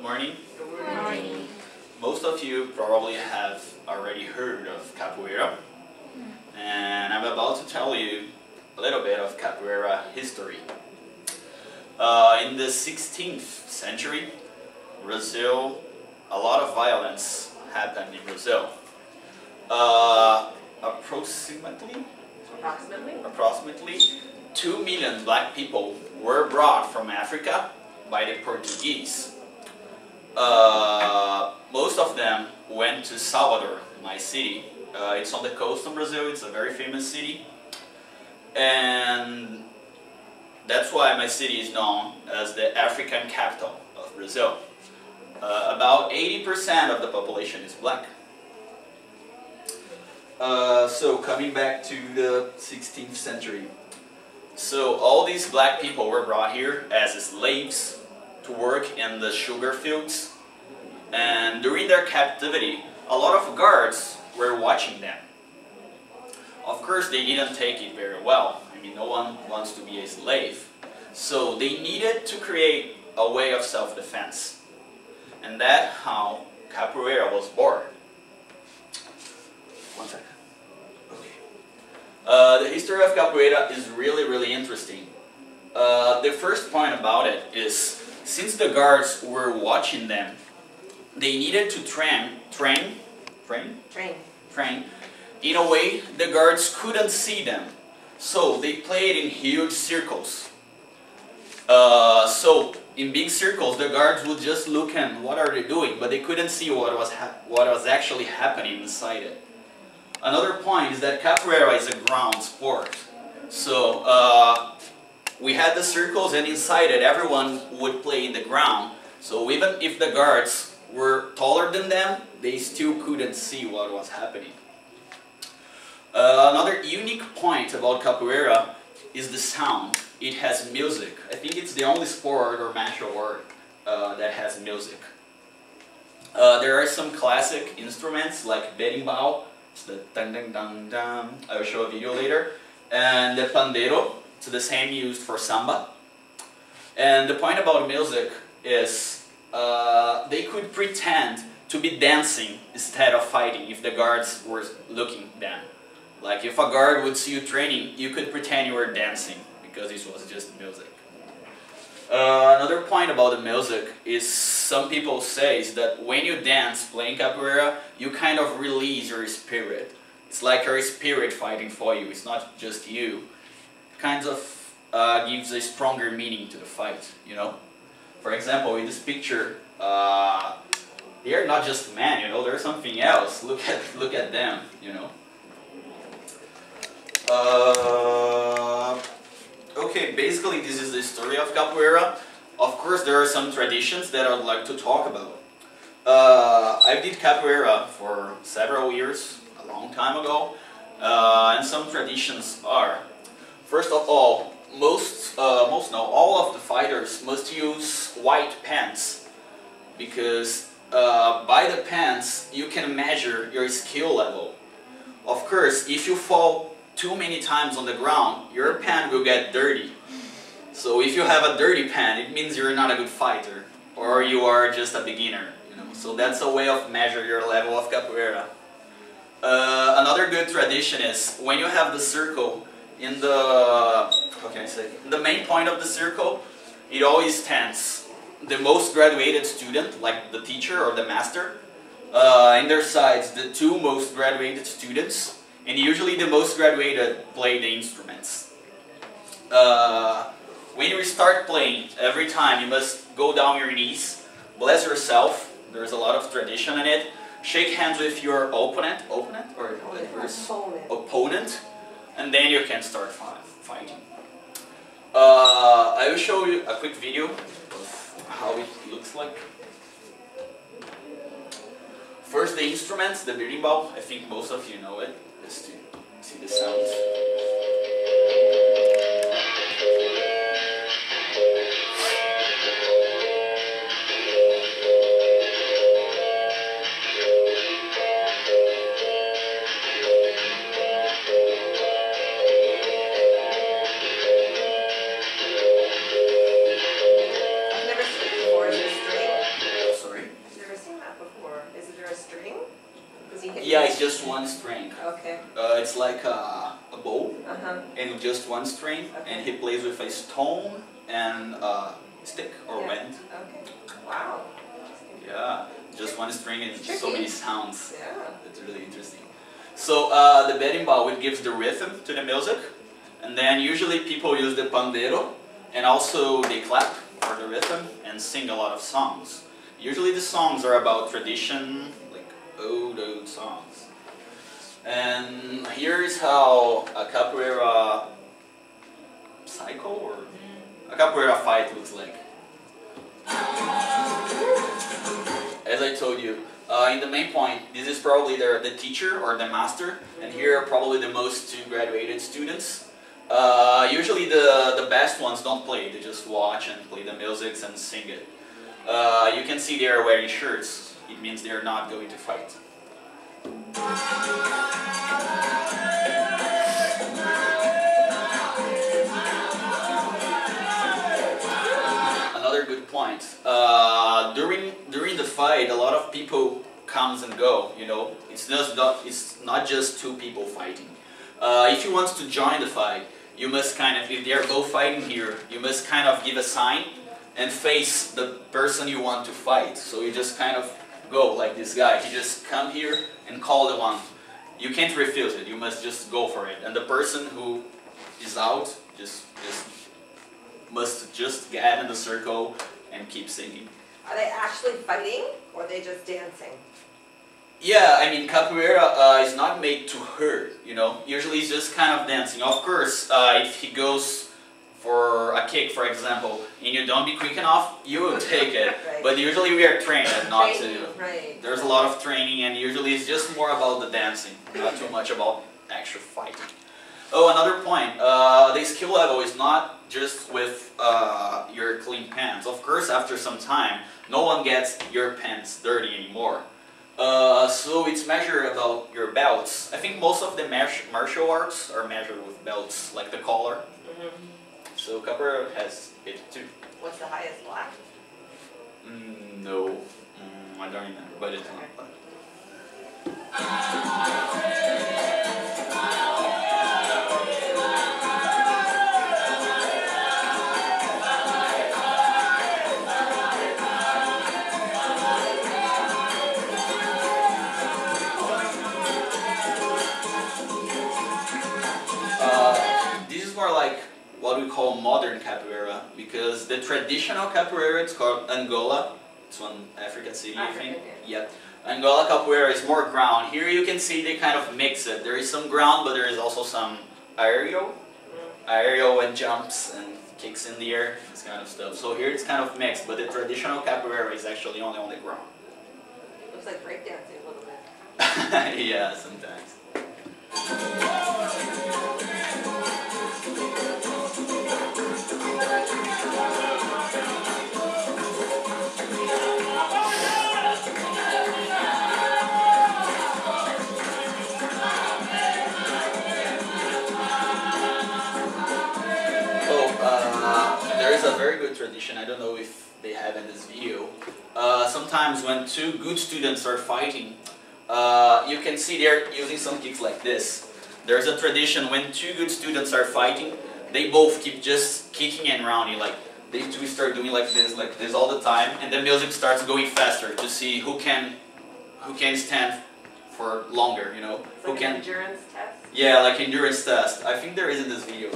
Good morning. Good morning. Most of you probably have already heard of capoeira, and I'm about to tell you a little bit of capoeira history. In the 16th century, Brazil, a lot of violence happened in Brazil. Approximately 2 million black people were brought from Africa by the Portuguese. Most of them went to Salvador, my city. It's on the coast of Brazil, it's a very famous city. And that's why my city is known as the African capital of Brazil. About 80% of the population is black. So coming back to the 16th century. So all these black people were brought here as slaves to work in the sugar fields. And during their captivity, a lot of guards were watching them. Of course, they didn't take it very well. I mean, no one wants to be a slave. So they needed to create a way of self-defense. And that's how capoeira was born. One second. Okay. The history of capoeira is really interesting. The first point about it is, since the guards were watching them, they needed to train in a way the guards couldn't see them. So they played in huge circles. So in big circles, the guards would just look and what are they doing, but they couldn't see what was actually happening inside it. Another point is that capoeira is a ground sport. So we had the circles, and inside it everyone would play in the ground. So even if the guards were taller than them, they still couldn't see what was happening. Another unique point about capoeira is the sound. It has music. I think it's the only sport or martial art that has music. There are some classic instruments like berimbau, it's the dang dang dang dang, I will show a video later, and the pandeiro, it's the same used for samba. And the point about music is they could pretend to be dancing instead of fighting if the guards were looking at them. Like if a guard would see you training, you could pretend you were dancing because this was just music. Another point about the music is some people say that when you dance playing capoeira, you kind of release your spirit. It's like your spirit fighting for you, it's not just you. It kind of gives a stronger meaning to the fight, you know? For example, in this picture, they are not just men, you know, there's something else. Look at them, you know? Okay, basically this is the story of capoeira. Of course, there are some traditions that I would like to talk about. I did capoeira for several years, a long time ago, and some traditions are, first of all, all of the fighters must use white pants, because by the pants you can measure your skill level. Of course, if you fall too many times on the ground, your pant will get dirty. So if you have a dirty pant, it means you're not a good fighter, or you are just a beginner, you know. So that's a way of measure your level of capoeira. Another good tradition is when you have the circle in the, the main point of the circle, it always stands the most graduated student, like the teacher or the master, in their sides the two most graduated students. And usually the most graduated play the instruments. When you start playing, every time you must go down your knees, bless yourself, there's a lot of tradition in it, shake hands with your opponent, and then you can start fighting. I will show you a quick video of how it looks like. First the instruments, the berimbau, I think most of you know it. Just to see the sounds. I've never seen it before. Is it straight? Yeah, it's just one string. Okay. It's like a bow, and just one string, and he plays with a stone and a stick or wind. Okay. Wow. Yeah, just one string and so many sounds. Yeah. It's really interesting. So the berimbau, it gives the rhythm to the music, and then usually people use the pandeiro, and also they clap for the rhythm and sing a lot of songs. Usually the songs are about tradition, like old songs. And here's how a capoeira cycle or a capoeira fight looks like. As I told you, in the main point, this is probably the teacher or the master, and here are probably the most graduated students. Usually the best ones don't play, they just watch and play the music and sing it. You can see they are wearing shirts, it means they are not going to fight. Another good point, during the fight a lot of people comes and go, you know, it's not just two people fighting. If you want to join the fight, you must kind of, if they are both fighting here, you must kind of give a sign and face the person you want to fight. So you just kind of go like this guy. He just come here and call the one. You can't refuse it. You must just go for it. And the person who is out must just get in the circle and keep singing. Are they actually fighting or are they just dancing? Yeah, I mean capoeira is not made to hurt, you know. Usually it's just kind of dancing. Of course, if he goes for a kick, for example, and you don't be quick enough, you will take it. Right. But usually we are trained not to. Right. There's a lot of training, and usually it's just more about the dancing, not too much about actual fighting. Oh, another point, the skill level is not just with your clean pants. Of course, after some time, no one gets your pants dirty anymore. So it's measured about your belts. I think most of the martial arts are measured with belts, like the collar. So capoeira has it too. What's the highest black? No, I don't remember, but it's not black. This is more like what we call modern capoeira, because the traditional capoeira, it's called Angola. It's one African city, I think. Yeah. Angola capoeira is more ground. Here you can see they kind of mix it. There is some ground, but there is also some aerial and jumps and kicks in the air, this kind of stuff. So here it's kind of mixed, but the traditional capoeira is actually only on the ground. Looks like breakdancing a little bit. Yeah, sometimes. There is a very good tradition, I don't know if they have in this video. Sometimes when two good students are fighting, you can see they're using some kicks like this. There's a tradition when two good students are fighting, they both keep just kicking and rounding, like they two start doing like this all the time, and the music starts going faster to see who can stand for longer, you know. It's like an endurance test? Yeah, like endurance test. I think there is in this video.